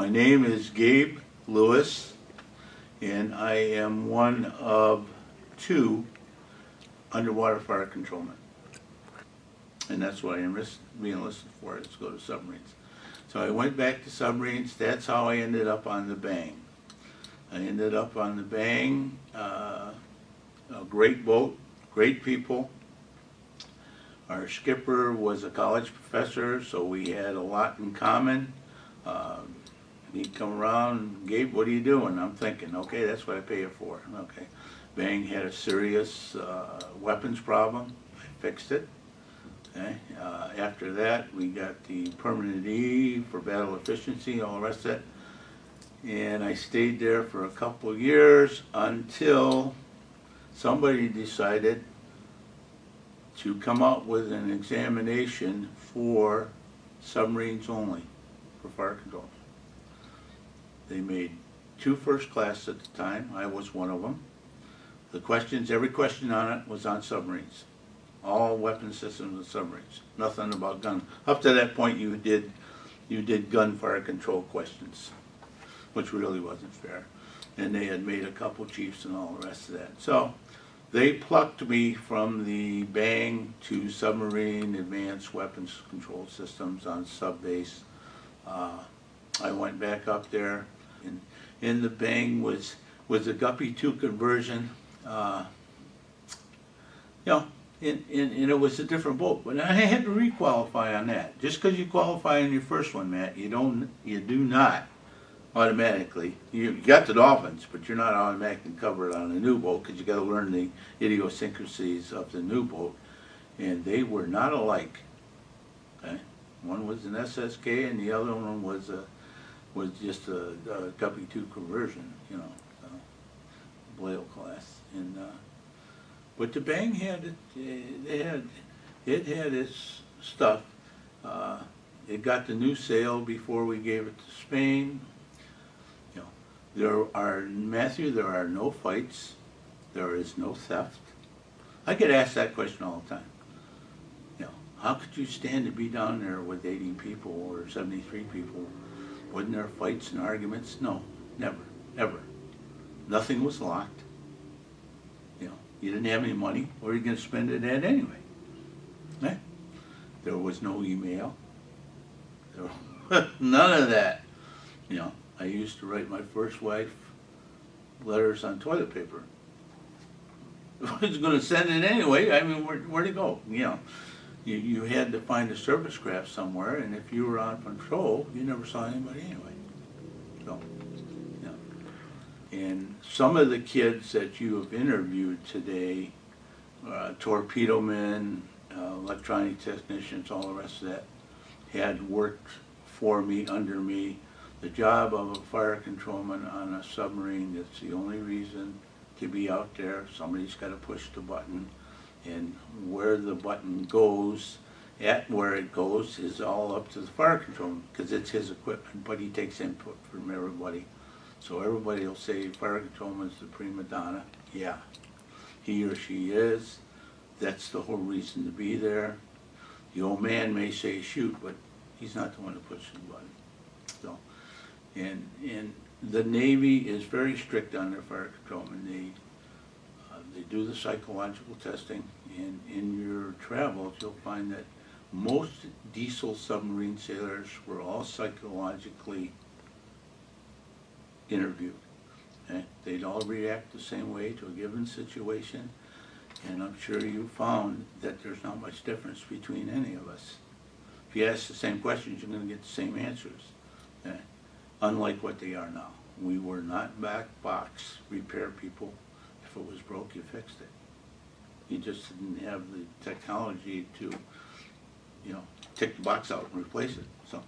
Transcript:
My name is Gabe Lewis, and I am one of 2 underwater fire controlmen. And that's what I am being enlisted for, is to go to submarines. So I went back to submarines. That's how I ended up on the Bang. I ended up on the Bang, a great boat, great people. Our skipper was a college professor, so we had a lot in common. He'd come around, Gabe, what are you doing? I'm thinking, okay, that's what I pay you for. Okay. Bang had a serious weapons problem. I fixed it. Okay. After that, we got the permanent E for battle efficiency, all the rest of it. And I stayed there for a couple of years until somebody decided to come out with an examination for submarines only, for fire control. They made 2 first class at the time. I was one of them. The questions, every question on it was on submarines. All weapon systems and submarines. Nothing about gun. Up to that point, you did gun fire control questions, which really wasn't fair. And they had made a couple chiefs and all the rest of that. So they plucked me from the Bang to submarine advanced weapons control systems on sub-base. I went back up there. In the Bang was a Guppy 2 conversion. And it was a different boat, but I had to requalify on that. Just because you qualify on your first one, Matt, you do not automatically. You got the Dolphins, but you're not automatically covered on a new boat because you got to learn the idiosyncrasies of the new boat, and they were not alike. Okay, one was an SSK, and the other one was just a Guppy 2 conversion, Blale class, and. But the Bang had it had its stuff. It got the new sail before we gave it to Spain. There are no fights. There is no theft. I get asked that question all the time. How could you stand to be down there with 80 people or 73 people? Wasn't there fights and arguments? No, never, ever. Nothing was locked. You didn't have any money. Where are you going to spend it at anyway? Eh? There was no email. None of that. I used to write my first wife letters on toilet paper. I was going to send it anyway. I mean, where'd it go? You had to find a service craft somewhere, and if you were on patrol, you never saw anybody anyway. So, and some of the kids that you have interviewed today, torpedo men, electronic technicians, all the rest of that, had worked for me, under me. The job of a fire controlman on a submarine, that's the only reason to be out there. Somebody's got to push the button, and where the button goes, where it goes, is all up to the fire controlman, because it's his equipment, but he takes input from everybody. So everybody will say fire controlman's the prima donna. Yeah, he or she is. That's the whole reason to be there. The old man may say shoot, but he's not the one to push the button. So, and the Navy is very strict on their fire controlmen. They do the psychological testing, and in your travels you'll find that most diesel submarine sailors were all psychologically interviewed. Okay? They'd all react the same way to a given situation, and I'm sure you found that there's not much difference between any of us. If you ask the same questions, you're going to get the same answers. Okay? Unlike what they are now. We were not back box repair people. If it was broke, you fixed it. You just didn't have the technology to, take the box out and replace it. So.